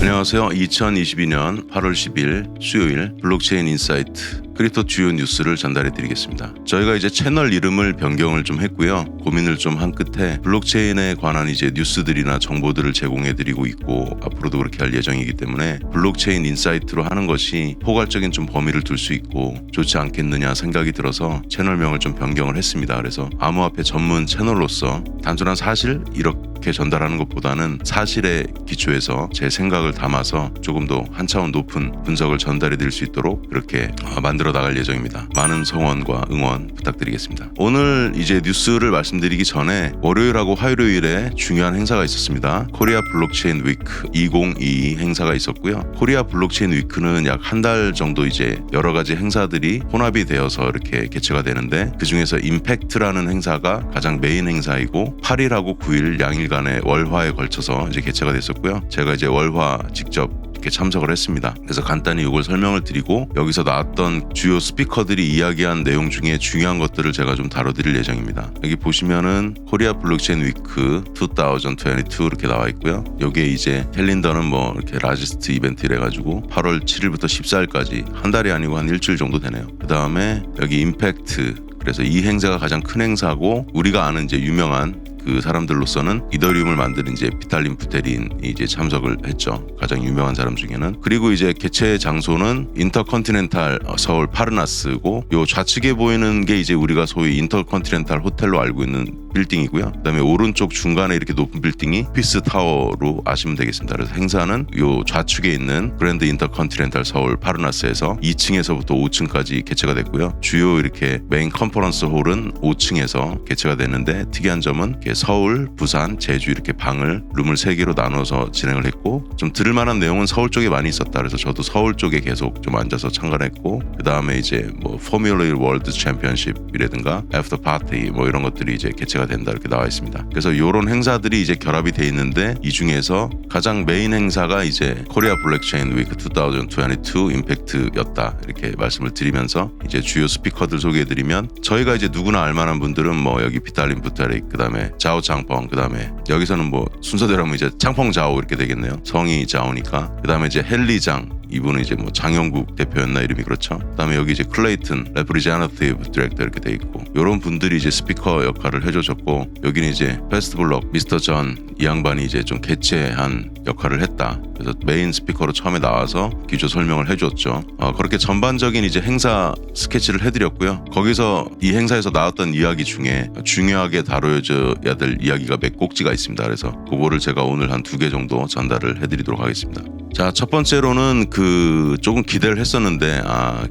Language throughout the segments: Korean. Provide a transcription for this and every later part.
안녕하세요. 2022년 8월 10일 수요일 블록체인 인사이트 크립토 주요 뉴스를 전달해 드리겠습니다. 저희가 이제 채널 이름을 변경을 좀 했고요. 고민을 좀 한 끝에 블록체인에 관한 이제 뉴스들이나 정보들을 제공해 드리고 있고 앞으로도 그렇게 할 예정이기 때문에 블록체인 인사이트로 하는 것이 포괄적인 좀 범위를 둘 수 있고 좋지 않겠느냐 생각이 들어서 채널명을 좀 변경을 했습니다. 그래서 암호화폐 전문 채널로서 단순한 사실 이렇게 전달하는 것보다는 사실에 기초해서 제 생각을 담아서 조금 더 한 차원 높은 분석을 전달해 드릴 수 있도록 그렇게 만들어 나갈 예정입니다. 많은 성원과 응원 부탁드리겠습니다. 오늘 이제 뉴스를 말씀드리기 전에 월요일하고 화요일에 중요한 행사가 있었습니다. 코리아 블록체인 위크 2022 행사가 있었고요. 코리아 블록체인 위크는 약 한 달 정도 이제 여러 가지 행사들이 혼합이 되어서 이렇게 개최가 되는데 그 중에서 임팩트라는 행사가 가장 메인 행사이고 8일하고 9일 양일간의 월화에 걸쳐서 이제 개최가 됐었고요. 제가 이제 월화 직접 이렇게 참석을 했습니다. 그래서 간단히 이걸 설명을 드리고 여기서 나왔던 주요 스피커들이 이야기한 내용 중에 중요한 것들을 제가 좀 다뤄드릴 예정입니다. 여기 보시면은 코리아 블록체인 위크 2022 이렇게 나와 있고요. 여기에 이제 캘린더는 뭐 이렇게 라지스트 이벤트를 해가지고 8월 7일부터 14일까지 한 달이 아니고 한 일주일 정도 되네요. 그 다음에 여기 임팩트, 그래서 이 행사가 가장 큰 행사고 우리가 아는 이제 유명한 그 사람들로서는 이더리움을 만드는 이제 비탈린 부테린이 이제 참석을 했죠. 가장 유명한 사람 중에는. 그리고 이제 개최 장소는 인터컨티넨탈 서울 파르나스고 요 좌측에 보이는 게 이제 우리가 소위 인터컨티넨탈 호텔로 알고 있는 빌딩이고요. 그다음에 오른쪽 중간에 이렇게 높은 빌딩이 피스 타워로 아시면 되겠습니다. 그래서 행사는 요 좌측에 있는 그랜드 인터컨티넨탈 서울 파르나스에서 2층에서부터 5층까지 개최가 됐고요. 주요 이렇게 메인 컨퍼런스 홀은 5층에서 개최가 됐는데 특이한 점은 서울, 부산, 제주 이렇게 룸을 3개로 나눠서 진행을 했고 좀 들을 만한 내용은 서울 쪽에 많이 있었다. 그래서 저도 서울 쪽에 계속 좀 앉아서 참가를 했고 그 다음에 이제 뭐 포뮬러 1 월드 챔피언십이라든가 애프터 파티 뭐 이런 것들이 이제 개최가 된다 이렇게 나와 있습니다. 그래서 이런 행사들이 이제 결합이 돼 있는데 이 중에서 가장 메인 행사가 이제 코리아 블록체인 위크 2022 임팩트였다 이렇게 말씀을 드리면서 이제 주요 스피커들 소개해드리면 저희가 이제 누구나 알만한 분들은 뭐 여기 비탈린 부테릭 그 다음에 자오 창펑 그 다음에 여기서는 뭐 순서대로 하면 이제 창펑 자오 이렇게 되겠네요. 성이 자오니까. 그 다음에 이제 헨리 장 이분은 이제 뭐 장영국 대표였나 이름이 그렇죠. 그다음에 여기 이제 클레이튼 레프리제너티브 디렉터 이렇게 돼 있고 이런 분들이 이제 스피커 역할을 해줘줬고 여기는 이제 페스트블럭 미스터 전 이 양반이 이제 좀 개최한 역할을 했다. 그래서 메인 스피커로 처음에 나와서 기조 설명을 해줬죠. 그렇게 전반적인 이제 행사 스케치를 해드렸고요. 거기서 이 행사에서 나왔던 이야기 중에 중요하게 다뤄져야 될 이야기가 몇 꼭지가 있습니다. 그래서 그거를 제가 오늘 한 2개 정도 전달을 해드리도록 하겠습니다. 자, 첫 번째로는 조금 기대를 했었는데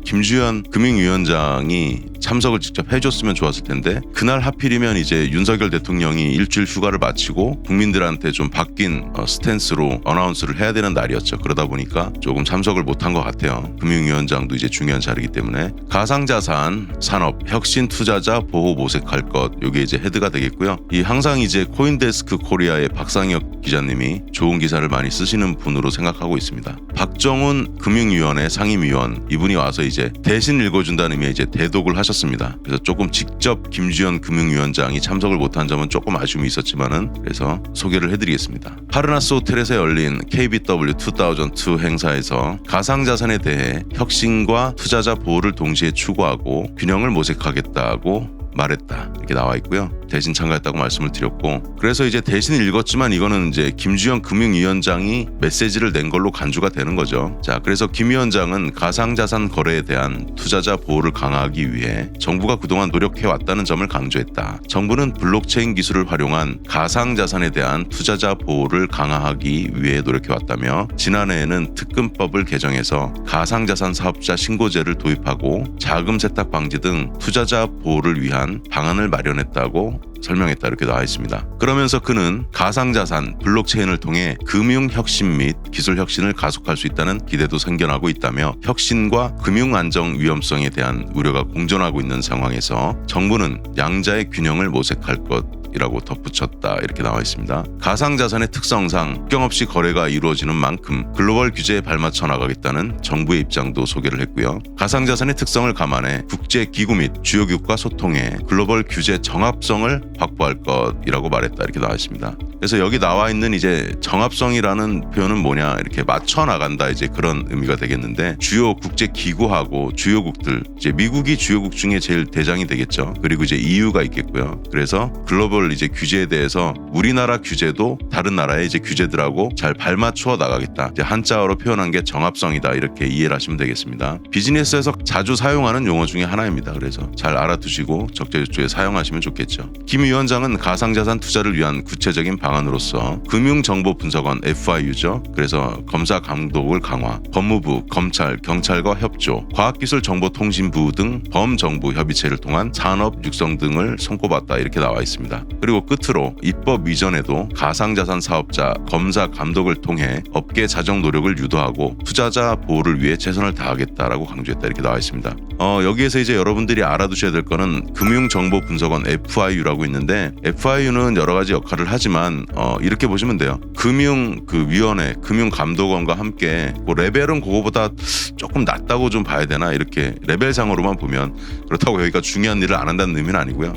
김주현 금융위원장이 참석을 직접 해줬으면 좋았을 텐데 그날 하필이면 이제 윤석열 대통령이 일주일 휴가를 마치고 국민들한테 좀 바뀐 스탠스로 어나운스를 해야 되는 날이었죠. 그러다 보니까 조금 참석을 못한 것 같아요. 금융위원장도 이제 중요한 자리이기 때문에 가상자산 산업 혁신 투자자 보호 모색할 것 이게 이제 헤드가 되겠고요. 이 항상 이제 코인데스크 코리아의 박상혁 기자님이 좋은 기사를 많이 쓰시는 분으로 생각하고 있습니다. 박정훈 금융위원회 상임위원 이분이 와서 이제 대신 읽어준다는 의미의 이제 대독을 하셨습니다. 그래서 조금 직접 김주현 금융위원장이 참석을 못한 점은 조금 아쉬움이 있었지만은 그래서 소개를 해드리겠습니다. 파르나스 호텔에서 열린 KBW 2002 행사에서 가상자산에 대해 혁신과 투자자 보호를 동시에 추구하고 균형을 모색하겠다고 말했다 이렇게 나와 있고요. 대신 참가했다고 말씀을 드렸고 그래서 이제 대신 읽었지만 이거는 이제 김주현 금융위원장이 메시지를 낸 걸로 간주가 되는 거죠. 자, 그래서 김 위원장은 가상자산 거래에 대한 투자자 보호를 강화하기 위해 정부가 그동안 노력해왔다는 점을 강조했다. 정부는 블록체인 기술을 활용한 가상자산에 대한 투자자 보호를 강화하기 위해 노력해왔다며 지난해에는 특금법을 개정해서 가상자산 사업자 신고제를 도입하고 자금 세탁 방지 등 투자자 보호를 위한 방안을 마련했다고 설명했다 이렇게 나와 있습니다. 그러면서 그는 가상자산, 블록체인을 통해 금융혁신 및 기술혁신을 가속할 수 있다는 기대도 생겨나고 있다며 혁신과 금융안정 위험성에 대한 우려가 공존하고 있는 상황에서 정부는 양자의 균형을 모색할 것 이라고 덧붙였다 이렇게 나와 있습니다. 가상자산의 특성상 국경 없이 거래가 이루어지는 만큼 글로벌 규제에 발맞춰 나가겠다는 정부의 입장도 소개를 했고요. 가상자산의 특성을 감안해 국제기구 및 주요 기구과 소통해 글로벌 규제 정합성을 확보할 것이라고 말했다 이렇게 나와 있습니다. 그래서 여기 나와 있는 이제 정합성이라는 표현은 뭐냐, 이렇게 맞춰 나간다, 이제 그런 의미가 되겠는데, 주요 국제 기구하고 주요국들, 이제 미국이 주요국 중에 제일 대장이 되겠죠. 그리고 이제 EU가 있겠고요. 그래서 글로벌 이제 규제에 대해서 우리나라 규제도 다른 나라의 이제 규제들하고 잘 발맞추어 나가겠다. 이제 한자어로 표현한 게 정합성이다, 이렇게 이해를 하시면 되겠습니다. 비즈니스에서 자주 사용하는 용어 중에 하나입니다. 그래서 잘 알아두시고 적재적소에 사용하시면 좋겠죠. 김 위원장은 가상자산 투자를 위한 구체적인 방안으로서 금융정보분석원 FIU죠. 그래서 검사 감독을 강화, 법무부, 검찰, 경찰과 협조, 과학기술정보통신부 등 범정부 협의체를 통한 산업 육성 등을 손꼽았다, 이렇게 나와 있습니다. 그리고 끝으로 입법 이전에도 가상자산 사업자 검사 감독을 통해 업계 자정 노력을 유도하고 투자자 보호를 위해 최선을 다하겠다라고 강조했다, 이렇게 나와 있습니다. 여기에서 이제 여러분들이 알아두셔야 될 거는 금융정보분석원 FIU라고 있는데, FIU는 여러 가지 역할을 하지만 이렇게 보시면 돼요. 금융위원회, 금융감독원과 함께 레벨은 그거보다 조금 낮다고 좀 봐야 되나, 이렇게 레벨상으로만 보면. 그렇다고 여기가 중요한 일을 안 한다는 의미는 아니고요.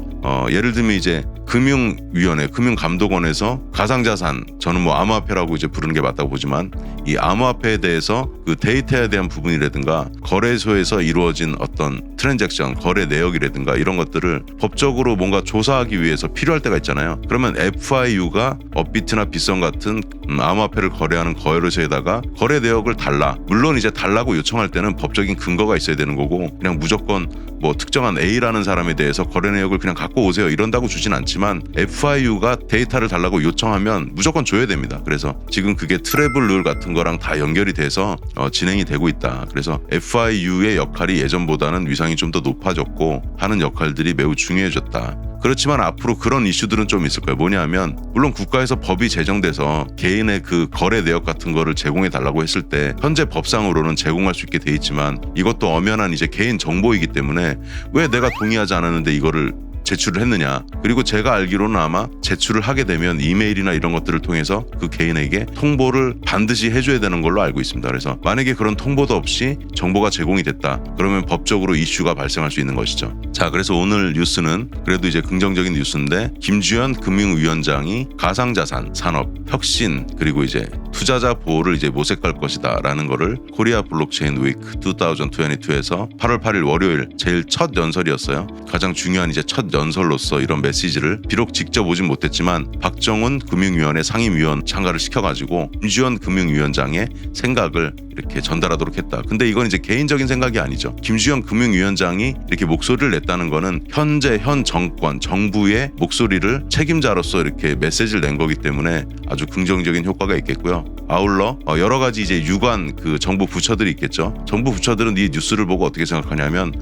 예를 들면 이제 금융위원회, 금융감독원에서 가상자산, 저는 뭐 암호화폐라고 이제 부르는 게 맞다고 보지만, 이 암호화폐에 대해서 그 데이터에 대한 부분이라든가 거래소에서 이루어진 어떤 트랜잭션, 거래 내역이라든가 이런 것들을 법적으로 뭔가 조사하기 위해서 필요할 때가 있잖아요. 그러면 FIU가 업비트나 빗썸 같은 암호화폐를 거래하는 거래소에다가 거래 내역을 달라. 물론 이제 달라고 요청할 때는 법적인 근거가 있어야 되는 거고, 그냥 무조건 뭐 특정한 A라는 사람에 대해서 거래 내역을 그냥 갖고 오세요 이런다고 주진 않지만, FIU가 데이터를 달라고 요청하면 무조건 줘야 됩니다. 그래서 지금 그게 트래블 룰 같은 거랑 다 연결이 돼서 진행이 되고 있다. 그래서 FIU의 역할이 예전보다는 위상이 좀 더 높아졌고 하는 역할들이 매우 중요해졌다. 그렇지만 앞으로 그런 이슈들은 좀 있을 거예요. 뭐냐면, 물론 국가에서 법이 제정돼서 개인의 그 거래 내역 같은 거를 제공해 달라고 했을 때 현재 법상으로는 제공할 수 있게 돼 있지만, 이것도 엄연한 이제 개인 정보이기 때문에 왜 내가 동의하지 않았는데 이거를 제출을 했느냐. 그리고 제가 알기로는 아마 제출을 하게 되면 이메일이나 이런 것들을 통해서 그 개인에게 통보를 반드시 해줘야 되는 걸로 알고 있습니다. 그래서 만약에 그런 통보도 없이 정보가 제공이 됐다, 그러면 법적으로 이슈가 발생할 수 있는 것이죠. 자, 그래서 오늘 뉴스는 그래도 이제 긍정적인 뉴스인데, 김주현 금융위원장이 가상자산 산업 혁신 그리고 이제 투자자 보호를 이제 모색할 것이다 라는 거를 코리아 블록체인 위크 2022에서 8월 8일 월요일 제일 첫 연설이었어요. 가장 중요한 이제 첫 연설로서 이런 메시지를 비록 직접 오진 못했지만 박정훈 금융위원회 상임위원 참가를 시켜가지고 김주현 금융위원장의 생각을 이렇게 전달하도록 했다. 근데 이건 이제 개인적인 생각이 아니죠. 김주현 금융위원장이 이렇게 목소리를 냈다는 거는 현재 현 정권 정부의 목소리를 책임자로서 이렇게 메시지를 낸 거기 때문에 아주 긍정적인 효과가 있겠고요. 아울러 여러 가지 이제 유관 그 정부 부처들이 있겠죠. 정부 부처들은 이 뉴스를 보고 어떻게 생각하냐면,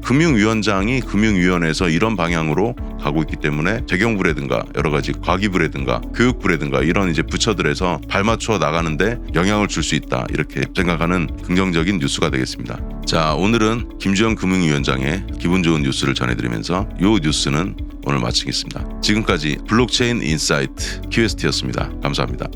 금융위원장이 금융위원회에서 이런 방향으로 가고 있기 때문에 재경부라든가 여러 가지 과기부라든가 교육부라든가 이런 이제 부처들에서 발맞추어 나가는데 영향을 줄 수 있다, 이렇게 생각하는 긍정적인 뉴스가 되겠습니다. 자, 오늘은 김주현 금융위원장의 기분 좋은 뉴스를 전해드리면서 이 뉴스는 오늘 마치겠습니다. 지금까지 블록체인 인사이트 QST였습니다. 감사합니다.